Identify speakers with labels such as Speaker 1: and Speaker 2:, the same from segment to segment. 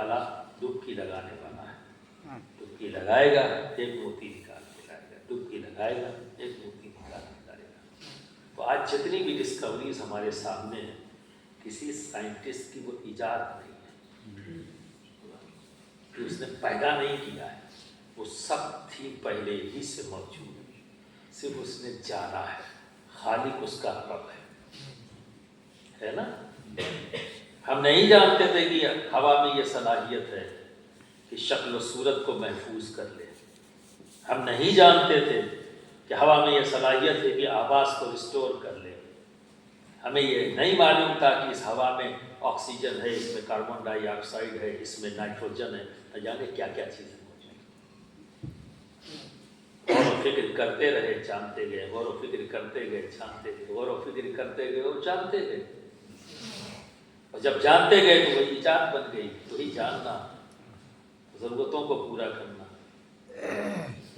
Speaker 1: والا ڈبکی لگانے والا ہے، ڈبکی لگائے گا ایک موتی نکال کے لائے گا، ڈبکی لگائے گا ایک موتی نکال کے لائے گا۔ تو آج جتنی بھی ڈسکوریز ہمارے سامنے ہیں کسی سائنٹسٹ کی وہ ایجاد نہیں ہے کہ اس نے پیدا نہیں کیا ہے، وہ سب تھی پہلے ہی سے موجود، صرف اس نے جانا ہے، خالق اس کا رب ہے نا۔ ہم نہیں جانتے تھے کہ ہوا میں یہ صلاحیت ہے کہ شکل و صورت کو محفوظ کر لے، ہم نہیں جانتے تھے کہ ہوا میں یہ صلاحیت ہے کہ آواز کو ریسٹور کر لے، ہمیں یہ نہیں معلوم تھا کہ اس ہوا میں آکسیجن ہے، اس میں کاربن ڈائی آکسائڈ ہے، اس میں نائٹروجن ہے، نہ جانے کیا کیا چیزیں موجود ہیں۔ غور و فکر کرتے رہے جانتے گئے، غور و فکر کرتے گئے جانتے گئے، غور و فکر کرتے گئے اور جانتے گئے، اور جب جانتے گئے تو وہی ایجاد بن گئی، وہی جاننا، ضرورتوں کو پورا کرنا۔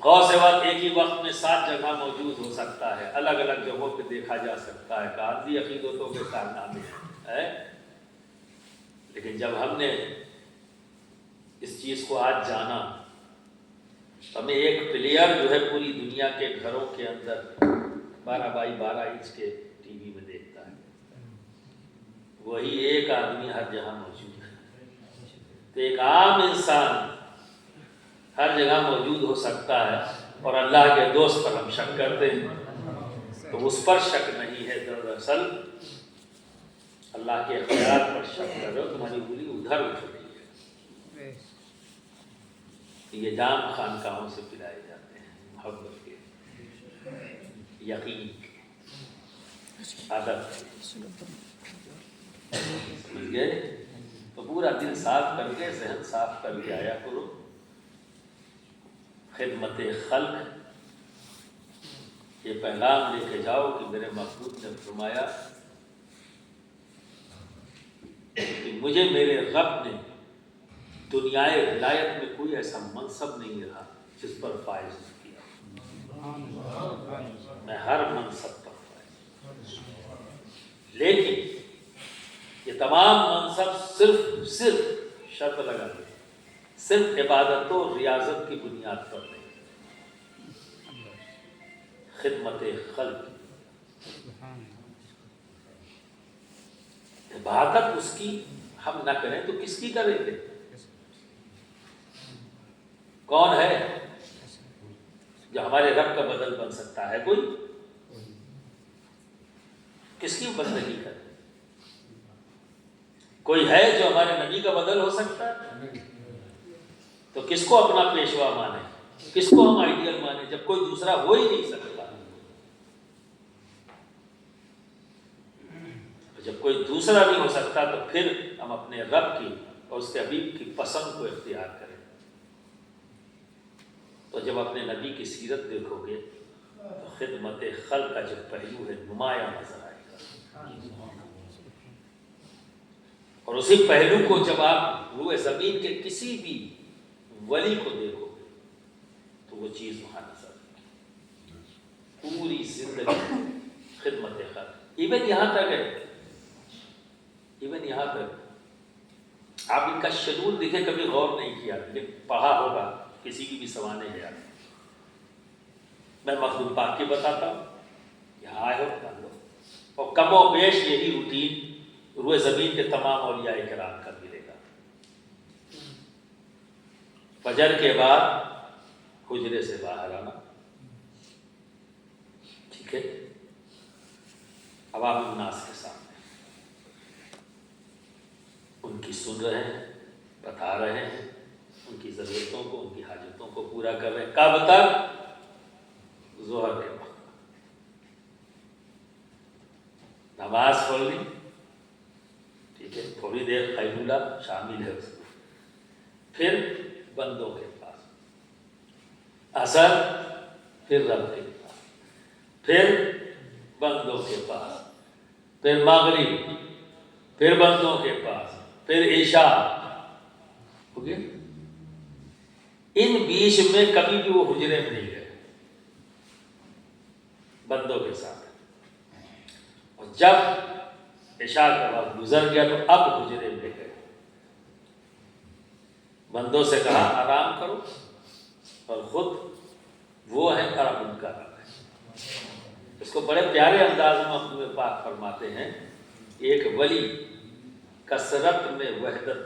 Speaker 1: غور سے وقت ایک ہی وقت میں 7 جگہ موجود ہو سکتا ہے، الگ الگ جگہوں پہ دیکھا جا سکتا ہے، کاربی عقیدتوں کے کارنامے ہیں، لیکن جب ہم نے اس چیز کو آج جانا، ہمیں ایک پلیئر جو ہے پوری دنیا کے گھروں کے اندر 12x12 انچ کے ٹی وی میں دیکھتا ہے، وہی ایک آدمی ہر جگہ موجود ہے۔ تو ایک عام انسان ہر جگہ موجود ہو سکتا ہے اور اللہ کے دوست پر ہم شک کرتے ہیں، تو اس پر شک نہیں ہے، دراصل اللہ کے اختیار پر شک کرو، تمہاری انگلی ادھر اٹھ رہی ہے۔ یہ جام خانقاہوں سے پلائے جاتے ہیں، محبت کے، یقین کے، عادت کے، سمجھ گئے؟ تو پورا دل صاف کر کے، ذہن صاف کر کے آیا کرو، خدمت خلق یہ پیغام لے کے جاؤ کہ میرے محبوب نے فرمایا کہ مجھے میرے رب نے دنیائے ولایت میں کوئی ایسا منصب نہیں رہا جس پر فائز کیا، میں ہر منصب پر فائز، لیکن یہ تمام منصب صرف شرط لگا دی، صرف عبادت و ریاضت کی بنیاد پر نہیں، خدمت خلق، عبادت اس کی ہم نہ کریں تو کس کی کریں گے؟ کون ہے جو ہمارے رب کا بدل بن سکتا ہے؟ کوئی؟ کس کی بندگی کرے؟ کوئی ہے جو ہمارے نبی کا بدل ہو سکتا ہے؟ تو کس کو اپنا پیشوا مانے، کس کو ہم آئیڈیل مانے جب کوئی دوسرا ہو ہی نہیں سکتا؟ جب کوئی دوسرا نہیں ہو سکتا تو پھر ہم اپنے رب کی اور اس کے حبیب کی پسند کو اختیار کریں۔ تو جب اپنے نبی کی سیرت دیکھو گے تو خدمت خلق کا جو پہلو ہے نمایاں نظر آئے گا، اور اسی پہلو کو جب آپ روئے زمین کے کسی بھی ولی کو دیکھو گے تو وہ چیز وہاں نظر آئے گی، پوری زندگی خدمت خلق۔ ایون یہاں تک آپ ان کا شیڈول دیکھیں، کبھی غور نہیں کیا لیکن پڑھا ہوگا کسی کی بھی سوانے ہے، میں مخدوم پاک کی بتاتا ہوں، یہاں آئے ہو کر لو، اور کم و بیش یہی روٹین روئے زمین کے تمام اولیاء کرام کا ملے گا۔ فجر کے بعد حجرے سے باہر آنا، ٹھیک ہے، عوام الناس کے سامنے ان کی سن رہے ہیں، بتا رہے ہیں، ان کی ضرورتوں کو، ان کی حاجتوں کو پورا کر رہے ہیں۔ کب تک؟ ظہر کے وقت نماز پڑھ لی، ٹھیک ہے، تھوڑی دیر قیلولہ شامل ہے اس میں، پھر بندوں کے پاس، عصر پھر رب کے پاس، پھر بندوں کے پاس، پھر مغرب پھر بندوں کے پاس، پھر عشاء، ہو گیا۔ ان بیچ میں کبھی بھی وہ حجرے میں نہیں گئے بندوں کے ساتھ، اور جب عشاء کا وقت گزر گیا تو اب حجرے میں گئے، بندوں سے کہا آرام کرو، اور خود وہ ہیں کرم ان کا رب ہے۔ اس کو بڑے پیارے انداز میں مخدوم پاک فرماتے ہیں، ایک ولی کثرت میں وحدت